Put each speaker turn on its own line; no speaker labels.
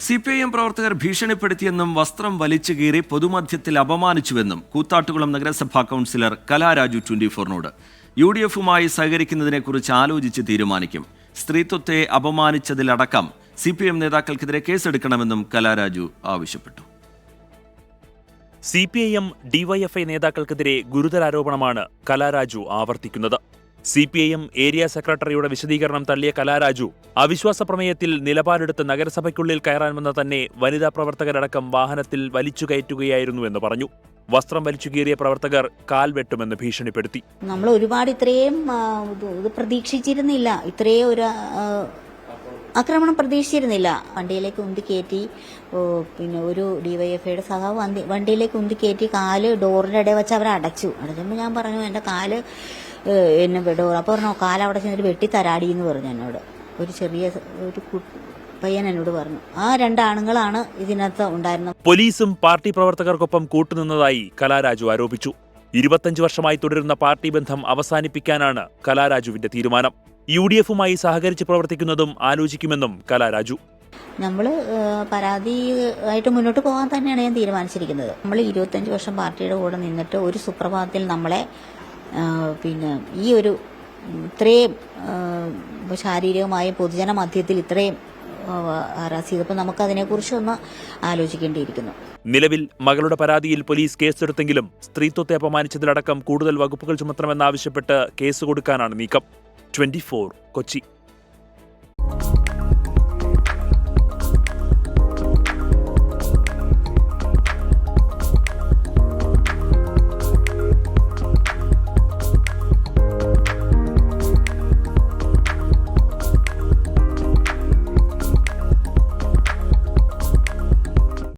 CPIM പ്രവർത്തകർ ഭീഷണിപ്പെടുത്തിയെന്നും വസ്ത്രം വലിച്ചു കീറി പൊതുമധ്യത്തിൽ അപമാനിച്ചുവെന്നും കൂത്താട്ടുകുളം നഗരസഭാ കൗൺസിലർ കലാരാജു 24നോട്. UDFുമായി സഹകരിക്കുന്നതിനെക്കുറിച്ച് ആലോചിച്ച് തീരുമാനിക്കും. സ്ത്രീത്വത്തെ അപമാനിച്ചതിലടക്കം CPIM നേതാക്കൾക്കെതിരെ കേസെടുക്കണമെന്നും കലാരാജു ആവശ്യപ്പെട്ടു.
CPIM DYFI നേതാക്കൾക്കെതിരെ ഗുരുതര ആരോപണമാണ് കലാരാജു ആവർത്തിക്കുന്നത്. CPIM ഏരിയ സെക്രട്ടറിയുടെ വിശദീകരണം തള്ളിയ കലാരാജു അവിശ്വാസ പ്രമേയത്തിൽ നിലപാടെടുത്ത് നഗരസഭയ്ക്കുള്ളിൽ കയറാൻ വന്ന തന്നെ വനിതാ പ്രവർത്തകരടക്കം വാഹനത്തിൽ വലിച്ചുകയറ്റുകയായിരുന്നുവെന്ന് പറഞ്ഞു. വസ്ത്രം വലിച്ചുകീറിയ പ്രവർത്തകർ കാൽ വെട്ടുമെന്ന് ഭീഷണിപ്പെടുത്തി.
നമ്മൾ ഒരുപാട് ഇത്രയും പ്രതീക്ഷിച്ചിരുന്നില്ല, ഇത്രയും ഒരു ആക്രമണം പ്രതീക്ഷിച്ചിരുന്നില്ല. വണ്ടിയിലേക്ക് ഉന്തിക്കയറ്റി, പിന്നെ ഒരു DYFIയുടെ സഹാവ് വണ്ടിയിലേക്ക് ഉന്തിക്കയറ്റി കാല് ഡോറിന്റെ ഇടയിൽ വെച്ച് അവരെ അടച്ചപ്പോൾ ഞാൻ പറഞ്ഞു എന്റെ കാല് എന്നെ ഡോർ. അപ്പോൾ പറഞ്ഞു കാലവിടെ ചെന്നിട്ട് വെട്ടിത്തരാടി എന്ന് പറഞ്ഞു എന്നോട്. ഒരു ചെറിയ ഒരു പയ്യൻ എന്നോട് പറഞ്ഞു. ആ 2 ആണുങ്ങളാണ് ഇതിനകത്ത് ഉണ്ടായിരുന്നത്.
പോലീസും പാർട്ടി പ്രവർത്തകർക്കൊപ്പം കൂട്ടുനിന്നതായി കലാരാജു ആരോപിച്ചു. 25 വർഷമായി തുടരുന്ന പാർട്ടി ബന്ധം അവസാനിപ്പിക്കാനാണ് കലാരാജുവിന്റെ തീരുമാനം. UDFുമായി സഹകരിച്ച് പ്രവർത്തിക്കുന്നതും ആലോചിക്കുമെന്നും കലാരാജു.
നമ്മൾ പരാതിയായിട്ട് മുന്നോട്ട് പോകാൻ തന്നെയാണ് ഞാൻ തീരുമാനിച്ചിരിക്കുന്നത്. നമ്മൾ 25 വർഷം പാർട്ടിയുടെ കൂടെ നിന്നിട്ട് ഒരു സുപ്രഭാതത്തിൽ നമ്മളെ പിന്നെ ഈ ഒരു ഇത്രയും ശാരീരികമായും പൊതുജന മധ്യത്തിൽ ഇത്രയും ഹരാസ് ചെയ്തപ്പോൾ നമുക്കതിനെക്കുറിച്ചൊന്ന് ആലോചിക്കേണ്ടിയിരിക്കുന്നു.
നിലവിൽ മകളുടെ പരാതിയിൽ പോലീസ് കേസെടുത്തെങ്കിലും സ്ത്രീത്വത്തെ അപമാനിച്ചതിലടക്കം കൂടുതൽ വകുപ്പുകൾ ചുമത്തണമെന്നാവശ്യപ്പെട്ട് കേസ് കൊടുക്കാനാണ് നീക്കം. 24 കൊച്ചി.